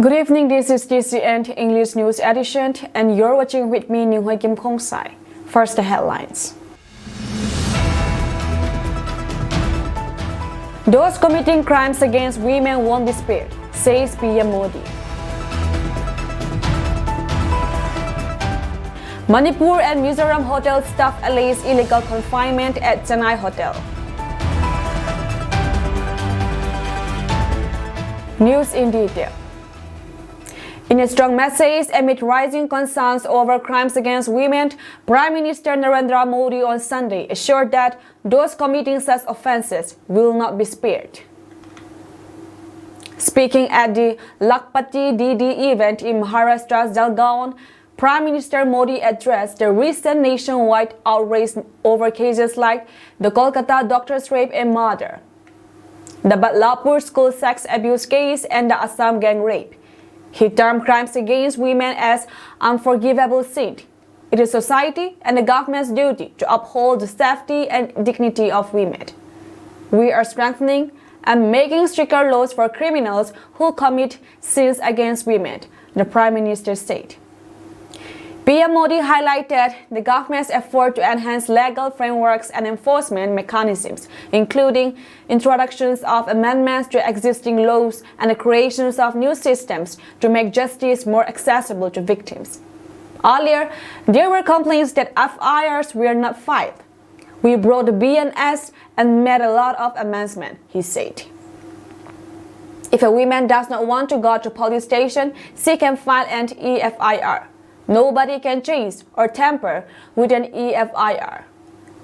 Good evening, this is TCN English News Edition, and you're watching with me, New Hoi Kim Kong Sai. First, the headlines. Those committing crimes against women won't be spared, says PM Modi. Manipur and Mizoram hotel staff allays illegal confinement at Chennai hotel. News in detail. In a strong message amid rising concerns over crimes against women, Prime Minister Narendra Modi on Sunday assured that those committing such offences will not be spared. Speaking at the Lakpati DD event in Maharashtra's Jalgaon, Prime Minister Modi addressed the recent nationwide outrage over cases like the Kolkata doctor's rape and murder, the Badlapur school sex abuse case, and the Assam gang rape. He termed crimes against women as unforgivable sin. It is society and the government's duty to uphold the safety and dignity of women. We are strengthening and making stricter laws for criminals who commit sins against women, the Prime Minister said. PM Modi highlighted the government's effort to enhance legal frameworks and enforcement mechanisms, including introductions of amendments to existing laws and the creations of new systems to make justice more accessible to victims. Earlier, there were complaints that FIRs were not filed. We brought the BNS and made a lot of amendments, he said. If a woman does not want to go to police station, she can file an EFIR. Nobody can change or tamper with an EFIR.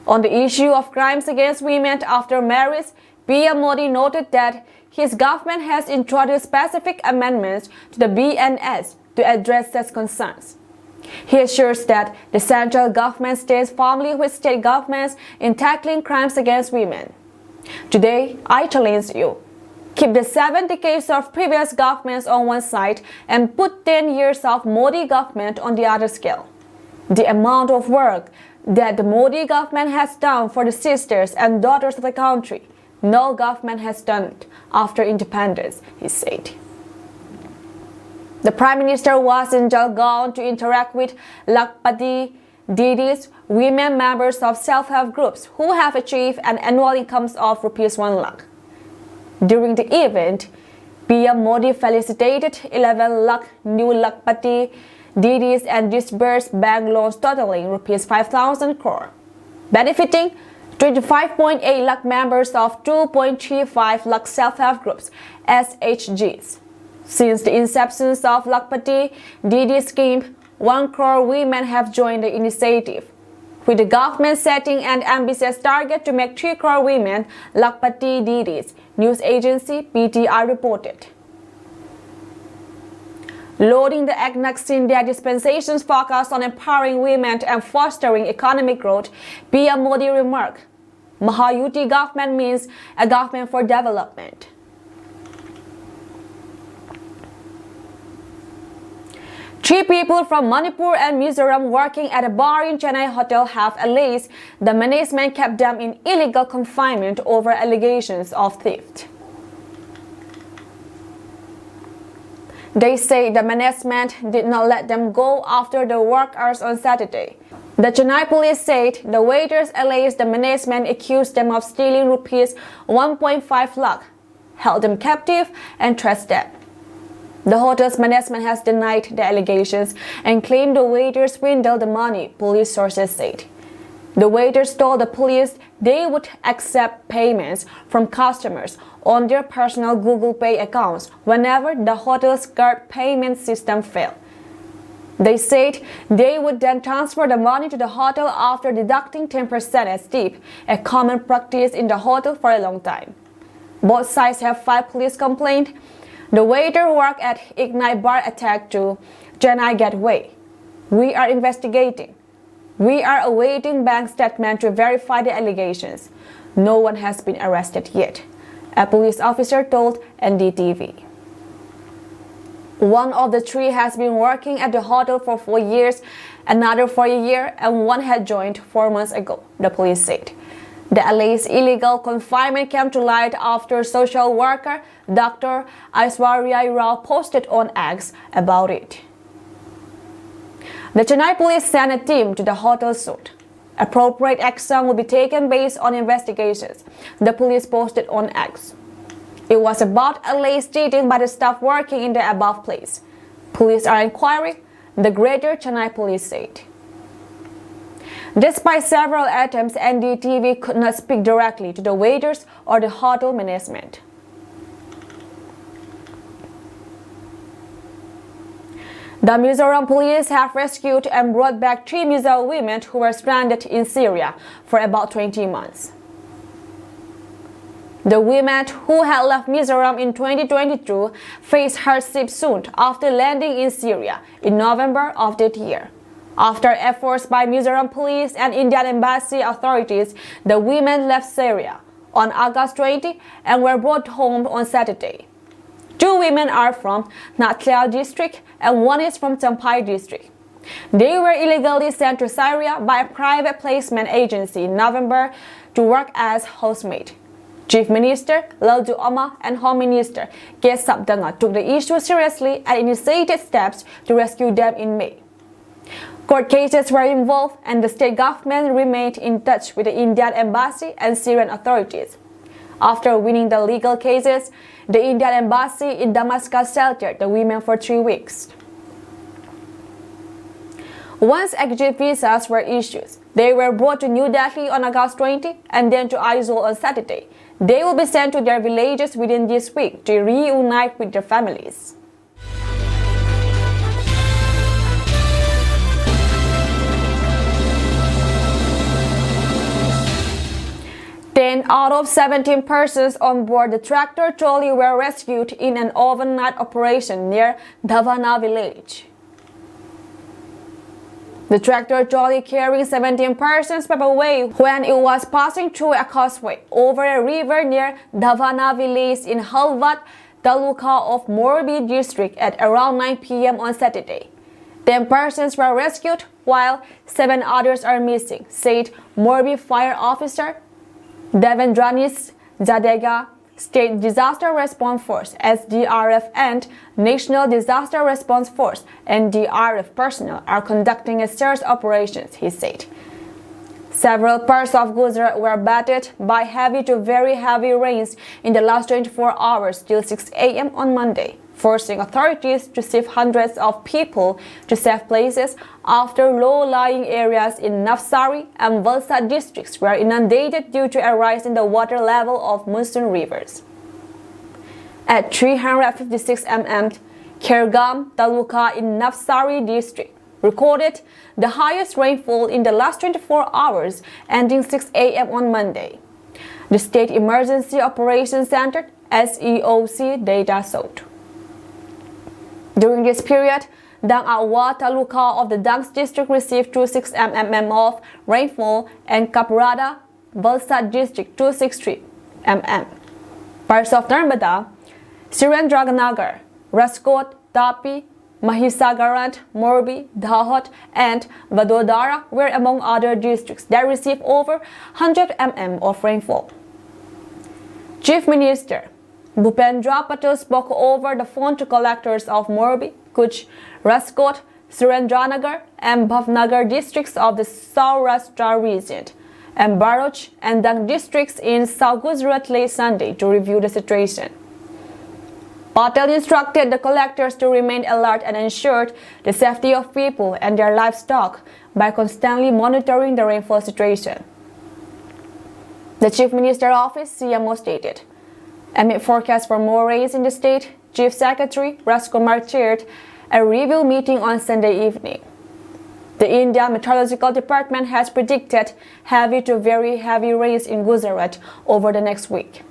On the issue of crimes against women after marriage, PM Modi noted that his government has introduced specific amendments to the BNS to address such concerns. He assures that the central government stands firmly with state governments in tackling crimes against women. Today, I challenge you. Keep the 7 decades of previous governments on one side and put 10 years of Modi government on the other scale. The amount of work that the Modi government has done for the sisters and daughters of the country, no government has done it after independence, he said. The Prime Minister was in Jalgaon to interact with Lakpati Didis, women members of self-help groups who have achieved an annual income of Rs 1 lakh. During the event, PM Modi felicitated 11 lakh new Lakpati Didis and disbursed bank loans totaling Rs 5,000 crore, benefiting 25.8 lakh members of 2.35 lakh self-help groups, SHGs. Since the inception of Lakpati Didi scheme, 1 crore women have joined the initiative, with the government setting an ambitious target to make 3 crore women Lakpati Didis, news agency PTI reported. Loading the Agnax India dispensation's focus on empowering women and fostering economic growth, PM Modi remarked, Mahayuti government means a government for development. Three people from Manipur and Mizoram working at a bar in Chennai hotel have alleged the management kept them in illegal confinement over allegations of theft. They say the management did not let them go after the work hours on Saturday. The Chennai police said the waiters alleged the management accused them of stealing Rs 1.5 lakh, held them captive, and threatened them. The hotel's management has denied the allegations and claimed the waiters swindled the money, police sources said. The waiters told the police they would accept payments from customers on their personal Google Pay accounts whenever the hotel's card payment system failed. They said they would then transfer the money to the hotel after deducting 10% as tip, a common practice in the hotel for a long time. Both sides have filed police complaints. The waiter worked at Ignite Bar attack to Chennai Gateway. We are investigating. We are awaiting bank statement to verify the allegations. No one has been arrested yet, a police officer told NDTV. One of the three has been working at the hotel for 4 years, another for a year, and one had joined 4 months ago, the police said. The alleged illegal confinement came to light after social worker Dr. Aishwarya Rao posted on X about it. The Chennai police sent a team to the hotel soon. Appropriate action will be taken based on investigations, the police posted on X. It was about alleged cheating by the staff working in the above place. Police are inquiring, the Greater Chennai police said. Despite several attempts, NDTV could not speak directly to the waiters or the hotel management. The Mizoram police have rescued and brought back 3 Mizo women who were stranded in Syria for about 20 months. The women who had left Mizoram in 2022 faced hardship soon after landing in Syria in November of that year. After efforts by Mizoram police and Indian embassy authorities, the women left Syria on August 20 and were brought home on Saturday. 2 women are from Nathlia district and 1 is from Champai district. They were illegally sent to Syria by a private placement agency in November to work as housemaid. Chief Minister Lalju Oma and Home Minister K. Sabdanga took the issue seriously and initiated steps to rescue them in May. Court cases were involved and the state government remained in touch with the Indian embassy and Syrian authorities. After winning the legal cases, the Indian embassy in Damascus sheltered the women for 3 weeks. Once exit visas were issued, they were brought to New Delhi on August 20 and then to Aizawl on Saturday. They will be sent to their villages within this week to reunite with their families. Ten out of 17 persons on board the tractor trolley were rescued in an overnight operation near Davana village. The tractor trolley carrying 17 persons swept away when it was passing through a causeway over a river near Davana village in Halvat, Taluka of Morbi district at around 9 p.m. on Saturday. 10 persons were rescued while 7 others are missing, said Morbi Fire Officer Devendranis Jadega. State Disaster Response Force (SDRF) and National Disaster Response Force (NDRF) personnel are conducting a search operations, he said. Several parts of Gujarat were battered by heavy to very heavy rains in the last 24 hours till 6 a.m. on Monday, forcing authorities to shift hundreds of people to safe places after low-lying areas in Navsari and Valsad districts were inundated due to a rise in the water level of monsoon rivers. At 356 mm, Khergam Taluka in Navsari district recorded the highest rainfall in the last 24 hours, ending 6 a.m. on Monday. The State Emergency Operations Center (SEOC) data showed. During this period, Dang Awa Taluka of the Dangs district received 26 mm of rainfall and Kaprada, Valsad district 263 mm. Parts of Narmada, Surendranagar, Raskot, Tapi, Mahisagarant, Morbi, Dahod, and Vadodara were among other districts that received over 100 mm of rainfall. Chief Minister Bhupendra Patel spoke over the phone to collectors of Morbi, Kutch, Raskot, Surendranagar, and Bhavnagar districts of the Saurashtra region, and Bharuch and Dang districts in South Gujarat late Sunday to review the situation. Patel instructed the collectors to remain alert and ensured the safety of people and their livestock by constantly monitoring the rainfall situation. The Chief Minister's Office (CMO) stated, amid forecasts for more rains in the state, Chief Secretary Rajkumar chaired a review meeting on Sunday evening. The Indian Meteorological Department has predicted heavy to very heavy rains in Gujarat over the next week.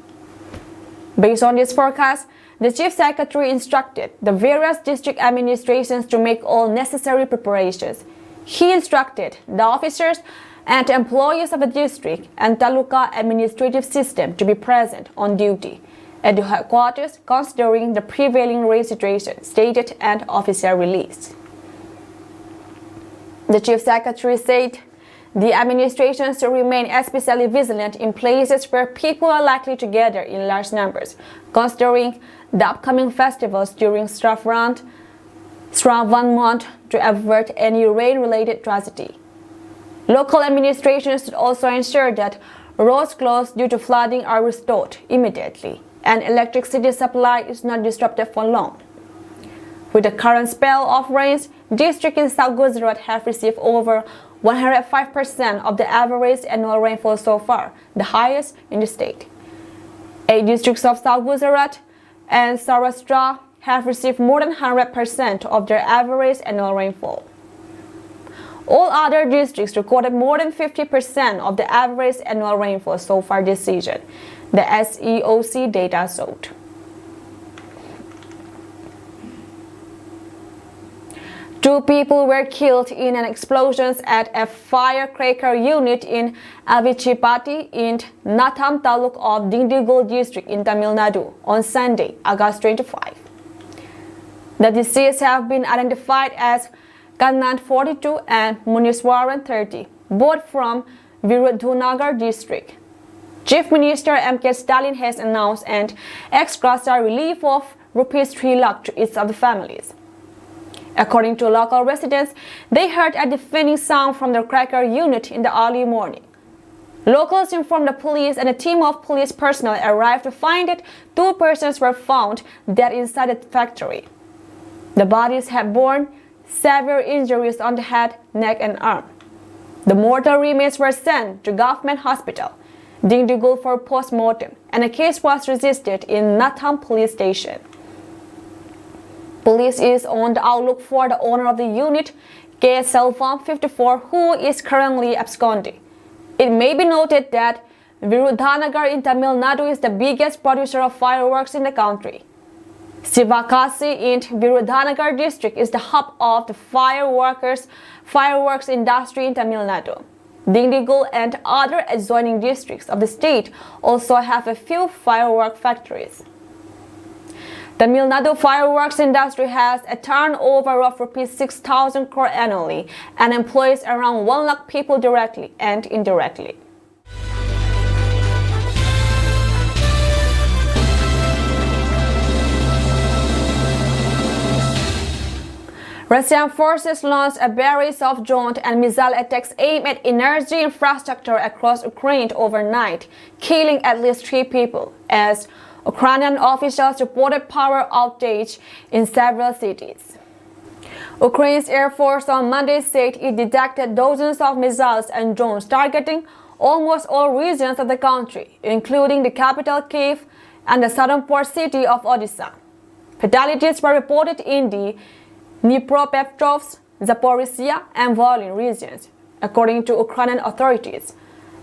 Based on this forecast, the Chief Secretary instructed the various district administrations to make all necessary preparations. He instructed the officers and employees of the district and Taluka administrative system to be present on duty at the headquarters considering the prevailing rain situation, stated and officer released. The Chief Secretary said the administration should remain especially vigilant in places where people are likely to gather in large numbers, considering the upcoming festivals during Shravan month to avert any rain-related tragedy. Local administrations should also ensure that roads closed due to flooding are restored immediately and electricity supply is not disrupted for long. With the current spell of rains, districts in South Gujarat have received over 105% of the average annual rainfall so far, the highest in the state. 8 districts of South Gujarat and Saurashtra have received more than 100% of their average annual rainfall. All other districts recorded more than 50% of the average annual rainfall so far this season, the SEOC data showed. Two people were killed in an explosion at a firecracker unit in Avichipati in Natham Taluk of Dindigul district in Tamil Nadu on Sunday, August 25. The deceased have been identified as Kannan 42 and Muniswaran 30, both from Virudhunagar district. Chief Minister M.K. Stalin has announced an ex-gratia relief of Rs 3 lakh to each of the families. According to local residents, they heard a deafening sound from the cracker unit in the early morning. Locals informed the police and a team of police personnel arrived to find that 2 persons were found dead inside the factory. The bodies had borne severe injuries on the head, neck and arm. The mortal remains were sent to government hospital, Dindigul for post-mortem, and a case was registered in Natham police station. Police is on the outlook for the owner of the unit, K. Selvam, 54, who is currently absconding. It may be noted that Virudhunagar in Tamil Nadu is the biggest producer of fireworks in the country. Sivakasi in Virudhunagar district is the hub of the fireworks industry in Tamil Nadu. Dindigul and other adjoining districts of the state also have a few firework factories. Tamil Nadu fireworks industry has a turnover of Rs 6,000 crore annually and employs around 1 lakh people directly and indirectly. Russian forces launched a series of drone and missile attacks aimed at energy infrastructure across Ukraine overnight, killing at least 3 people, as Ukrainian officials reported power outage in several cities. Ukraine's Air Force on Monday said it detected dozens of missiles and drones targeting almost all regions of the country, including the capital Kyiv and the southern port city of Odessa. Fatalities were reported in the Dnipropetrovsk, Zaporizhia and Volyn regions, according to Ukrainian authorities.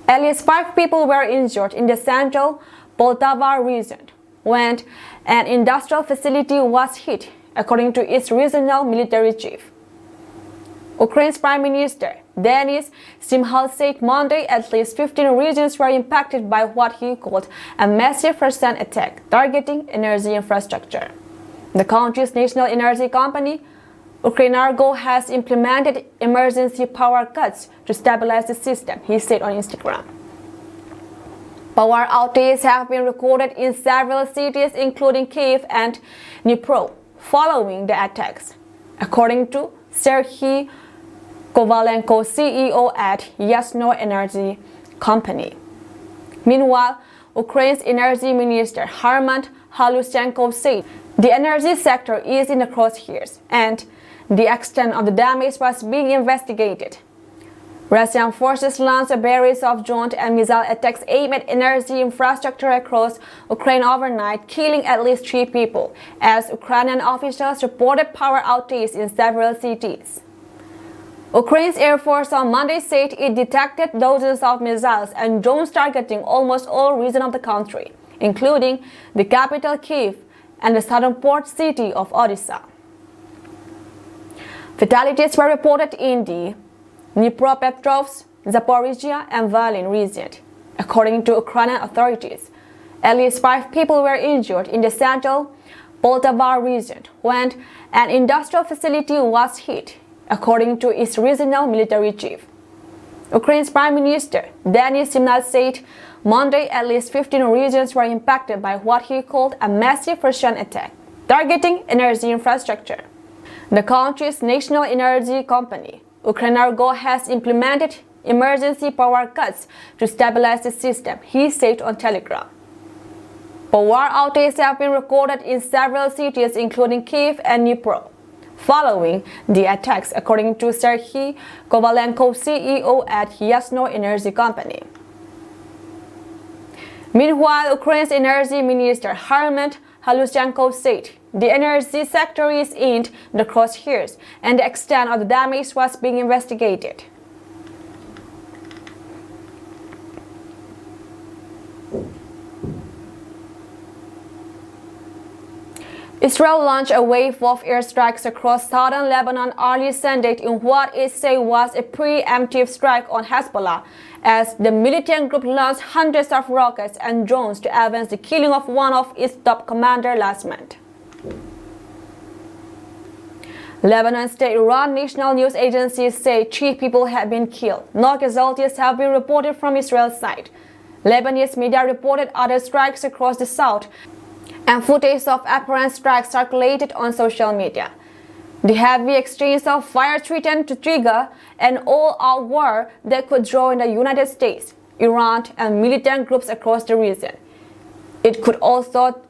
At least 5 people were injured in the central Poltava region when an industrial facility was hit, according to its regional military chief. Ukraine's Prime Minister Denis Shmyhal said Monday at least 15 regions were impacted by what he called a massive Russian attack targeting energy infrastructure. The country's national energy company, Ukrenergo, has implemented emergency power cuts to stabilize the system, he said on Instagram. Power outages have been recorded in several cities, including Kyiv and Dnipro, following the attacks, according to Serhiy Kovalenko, CEO at Yasno Energy Company. Meanwhile, Ukraine's energy minister Herman Halushchenko said the energy sector is in the crosshairs and the extent of the damage was being investigated. Russian forces launched a series of drone and missile attacks aimed at energy infrastructure across Ukraine overnight, killing at least 3 people, as Ukrainian officials reported power outages in several cities. Ukraine's Air Force on Monday said it detected dozens of missiles and drones targeting almost all regions of the country, including the capital Kyiv and the southern port city of Odessa. Fatalities were reported in the Dnipropetrovsk, Zaporizhia and Volyn region, according to Ukrainian authorities. At least 5 people were injured in the central Poltava region when an industrial facility was hit, according to its regional military chief. Ukraine's Prime Minister Denis Simnat said Monday at least 15 regions were impacted by what he called a massive Russian attack, targeting energy infrastructure. The country's national energy company, Ukrenergo, has implemented emergency power cuts to stabilize the system, he said on Telegram. Power outages have been recorded in several cities including Kyiv and Dnipro, following the attacks, according to Serhiy Kovalenko, CEO at Yasno Energy Company. Meanwhile, Ukraine's Energy Minister Harment Halushchenko said the energy sector is in the crosshairs and the extent of the damage was being investigated. Israel launched a wave of airstrikes across southern Lebanon early Sunday in what it said was a preemptive strike on Hezbollah, as the militant group launched hundreds of rockets and drones to avenge the killing of one of its top commanders last month. Lebanon state-run national news agencies say 3 people have been killed. No casualties have been reported from Israel's side. Lebanese media reported other strikes across the south, and footage of apparent strikes circulated on social media. The heavy exchange of fire threatened to trigger an all-out war that could draw in the United States, Iran, and militant groups across the region. It could also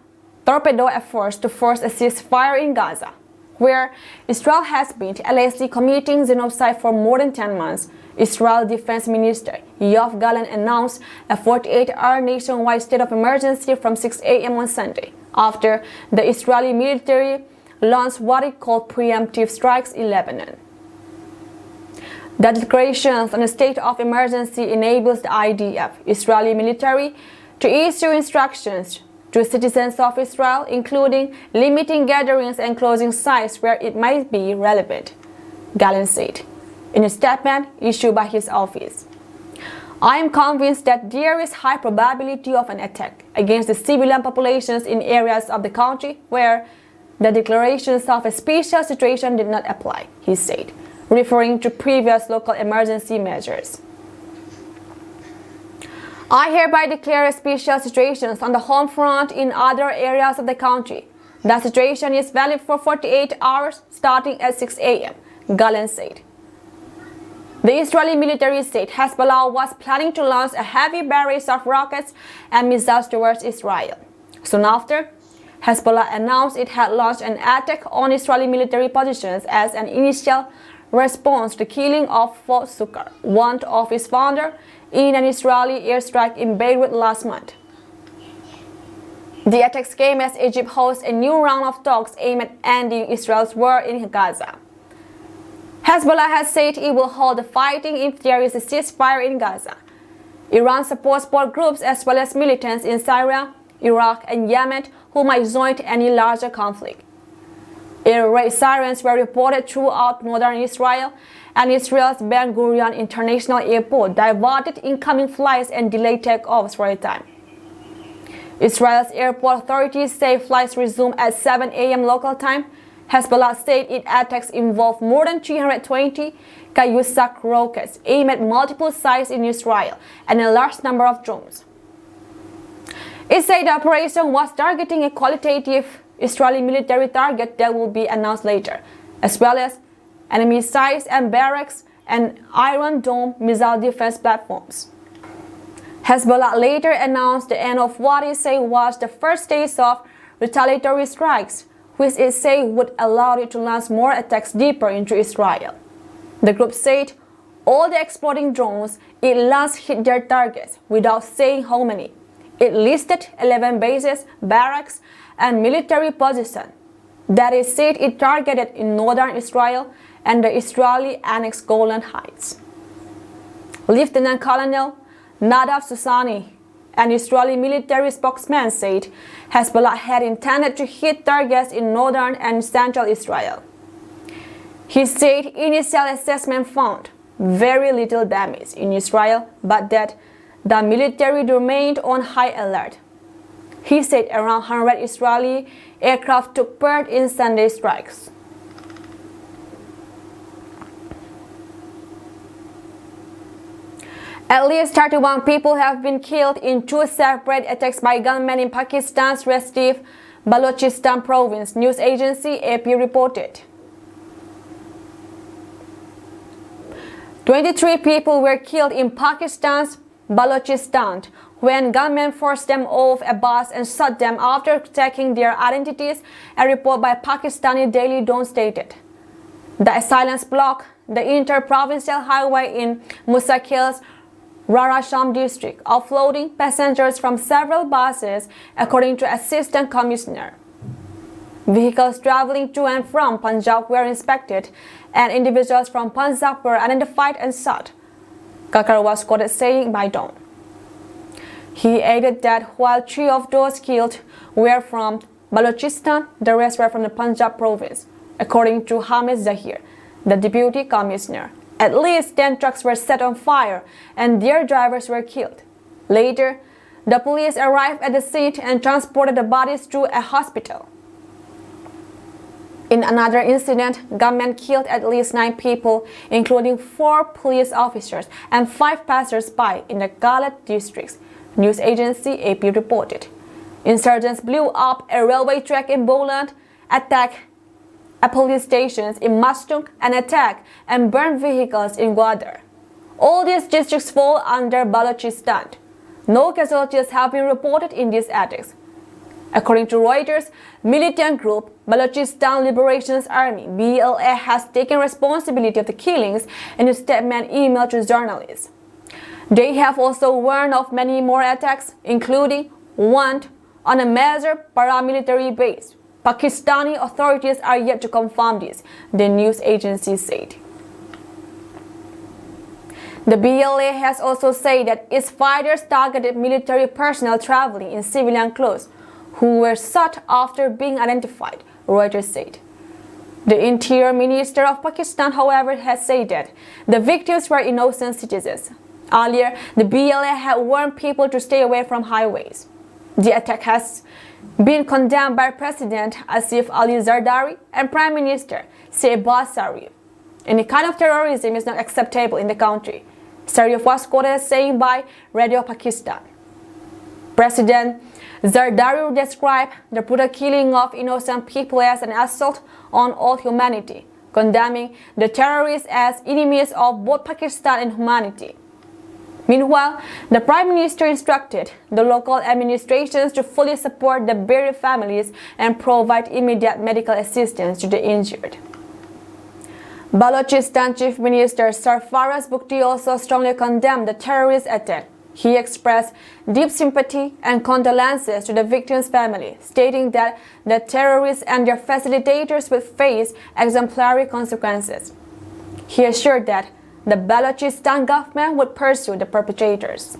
torpedo efforts to force a ceasefire in Gaza, where Israel has been allegedly committing genocide for more than 10 months. Israel Defense Minister Yoav Gallant announced a 48-hour nationwide state of emergency from 6 a.m. on Sunday, after the Israeli military launched what it called preemptive strikes in Lebanon. The declarations on a state of emergency enables the IDF, Israeli military, to issue instructions to citizens of Israel, including limiting gatherings and closing sites where it might be relevant, Gallant said in a statement issued by his office. I am convinced that there is high probability of an attack against the civilian populations in areas of the country where the declarations of a special situation did not apply, he said, referring to previous local emergency measures. I hereby declare special situations on the home front in other areas of the country. The situation is valid for 48 hours starting at 6 a.m., Gallant said. The Israeli military said Hezbollah was planning to launch a heavy barrage of rockets and missiles towards Israel. Soon after, Hezbollah announced it had launched an attack on Israeli military positions as an initial response to the killing of Fuad Shukar, one of its founders, in an Israeli airstrike in Beirut last month. The attacks came as Egypt hosts a new round of talks aimed at ending Israel's war in Gaza. Hezbollah has said it will hold the fighting if there is a ceasefire in Gaza. Iran supports both groups as well as militants in Syria, Iraq, and Yemen who might join any larger conflict. Air raid sirens were reported throughout northern Israel, and Israel's Ben Gurion International Airport diverted incoming flights and delayed takeoffs for a time. Israel's airport authorities say flights resumed at 7 a.m. local time. Hezbollah said its attacks involved more than 320 Kayyusak rockets aimed at multiple sites in Israel and a large number of drones. It said the operation was targeting a qualitative Israeli military target that will be announced later, as well as enemy sites and barracks and Iron Dome missile defense platforms. Hezbollah later announced the end of what it said was the first stage of retaliatory strikes, which it said would allow it to launch more attacks deeper into Israel. The group said all the exploding drones it launched hit their targets without saying how many. It listed 11 bases, barracks, and military positions that it said it targeted in northern Israel and the Israeli annexed Golan Heights. Lieutenant Colonel Nadav Susani, an Israeli military spokesman, said Hezbollah had intended to hit targets in northern and central Israel. He said initial assessment found very little damage in Israel, but that the military remained on high alert. He said around 100 Israeli aircraft took part in Sunday strikes. At least 31 people have been killed in two separate attacks by gunmen in Pakistan's restive Balochistan province, news agency AP reported. 23 people were killed in Pakistan's Balochistan when gunmen forced them off a bus and shot them after checking their identities, a report by Pakistani Daily Dawn stated. The assailants blocked the inter-provincial highway in Musakil's Rarasham district, offloading passengers from several buses, according to Assistant Commissioner. Vehicles traveling to and from Punjab were inspected, and individuals from Punjab were identified and shot, Kakar was quoted saying by Dawn. He added that while 3 of those killed were from Balochistan, the rest were from the Punjab province, according to Hamid Zahir, the deputy commissioner. At least 10 trucks were set on fire and their drivers were killed. Later, the police arrived at the scene and transported the bodies to a hospital. In another incident, gunmen killed at least 9 people, including 4 police officers and 5 passers-by in the Galat districts, news agency AP reported. Insurgents blew up a railway track in Boland, attacked police stations in Mastung, and attacked and burned vehicles in Gwadar. All these districts fall under Balochistan. No casualties have been reported in these attacks. According to Reuters, militant group Balochistan Liberation Army (BLA) has taken responsibility of the killings in a statement emailed to journalists. They have also warned of many more attacks, including one on a major paramilitary base. Pakistani authorities are yet to confirm this, the news agency said. The BLA has also said that its fighters targeted military personnel traveling in civilian clothes, who were shot after being identified, Reuters said. The Interior Minister of Pakistan, however, has said that the victims were innocent citizens. Earlier, the BLA had warned people to stay away from highways. The attack has been condemned by President Asif Ali Zardari and Prime Minister Shehbaz Sharif. Any kind of terrorism is not acceptable in the country, Sharif was quoted as saying by Radio Pakistan. President Zardari described the brutal killing of innocent people as an assault on all humanity, condemning the terrorists as enemies of both Pakistan and humanity. Meanwhile, the Prime Minister instructed the local administrations to fully support the buried families and provide immediate medical assistance to the injured. Balochistan Chief Minister Sarfaraz Bukti also strongly condemned the terrorist attack. He expressed deep sympathy and condolences to the victims' family, stating that the terrorists and their facilitators will face exemplary consequences. He assured that the Balochistan government would pursue the perpetrators.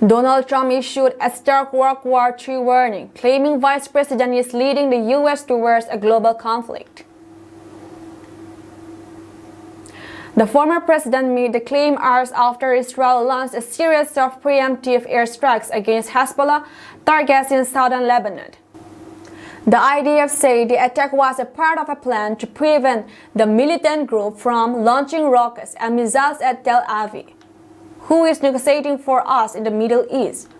Donald Trump issued a stark World War III warning, claiming Vice President is leading the U.S. towards a global conflict. The former president made the claim hours after Israel launched a series of preemptive airstrikes against Hezbollah targets in southern Lebanon. The IDF said the attack was a part of a plan to prevent the militant group from launching rockets and missiles at Tel Aviv. Who is negotiating for us in the Middle East?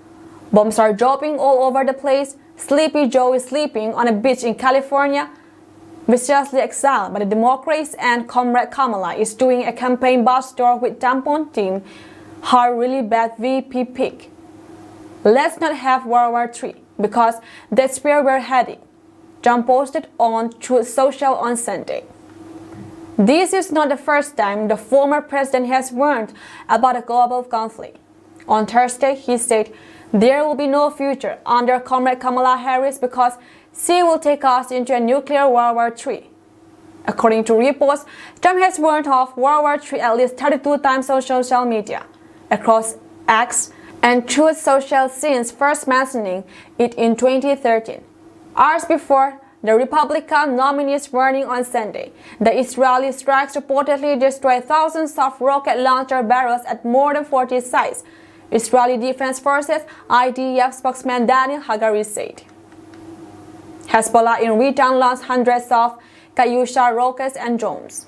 Bombs are dropping all over the place. Sleepy Joe is sleeping on a beach in California, viciously exiled by the Democrats, and Comrade Kamala is doing a campaign bus tour with tampon team, her really bad VP pick. Let's not have World War III, because that's where we're heading, Trump posted on Truth Social on Sunday. This is not the first time the former president has warned about a global conflict. On Thursday, he said there will be no future under Comrade Kamala Harris because she will take us into a nuclear World War III. According to reports, Trump has warned of World War III at least 32 times on social media, across X and Truth Social since first mentioning it in 2013. Hours before the Republican nominee's warning on Sunday, the Israeli strikes reportedly destroyed thousands of rocket launcher barrels at more than 40 sites, Israeli Defense Forces IDF spokesman Daniel Hagari said. Hezbollah in return launched hundreds of Katyusha rockets and drones.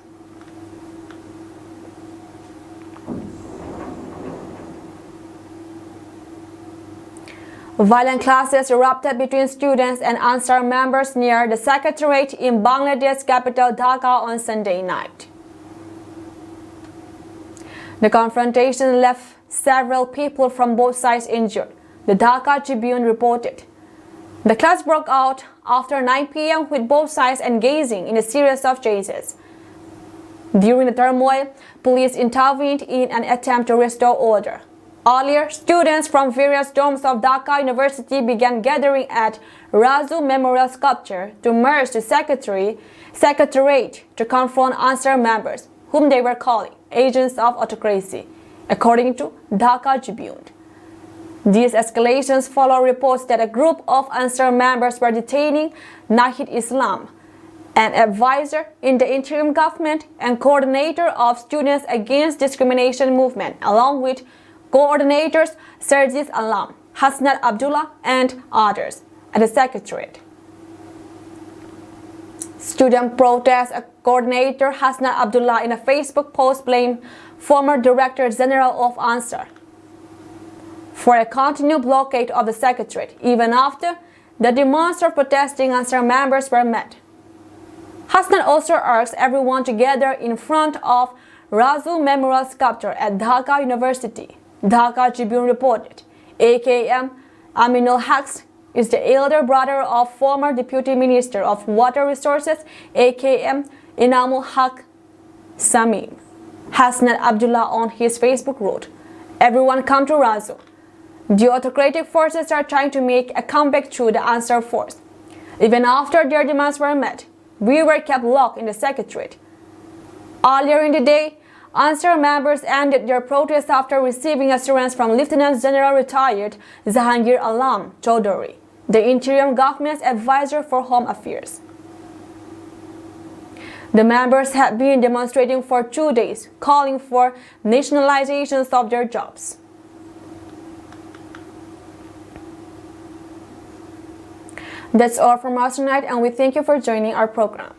Violent clashes erupted between students and Ansar members near the secretariat in Bangladesh's capital Dhaka on Sunday night. The confrontation left several people from both sides injured, the Dhaka Tribune reported. The clash broke out after 9 p.m. with both sides engaging in a series of chases. During the turmoil, police intervened in an attempt to restore order. Earlier, students from various dorms of Dhaka University began gathering at Razu Memorial Sculpture to march to Secretariat to confront Ansar members, whom they were calling agents of autocracy, according to Dhaka Tribune. These escalations follow reports that a group of Ansar members were detaining Nahid Islam, an advisor in the interim government and coordinator of Students Against Discrimination movement, along with coordinators Sarjis Alam, Hasnat Abdullah, and others at the Secretariat. Student protest coordinator Hasnat Abdullah in a Facebook post blamed former Director General of Ansar for a continued blockade of the Secretariat, even after the demands of protesting Ansar members were met. Hasnat also asked everyone to gather in front of Razu Memorial Sculpture at Dhaka University. Dhaka Tribune reported. AKM Aminul Haq is the elder brother of former Deputy Minister of Water Resources AKM Inamul Haq Samim. Hasnat Abdullah on his Facebook wrote, "Everyone come to Razu. The autocratic forces are trying to make a comeback through the Ansar force. Even after their demands were met, we were kept locked in the Secretariat." Earlier in the day, Ansar members ended their protest after receiving assurance from Lieutenant General retired Zahangir Alam Chaudhary, the interim government's advisor for Home Affairs. The members had been demonstrating for 2 days, calling for nationalizations of their jobs. That's all from us tonight, and we thank you for joining our program.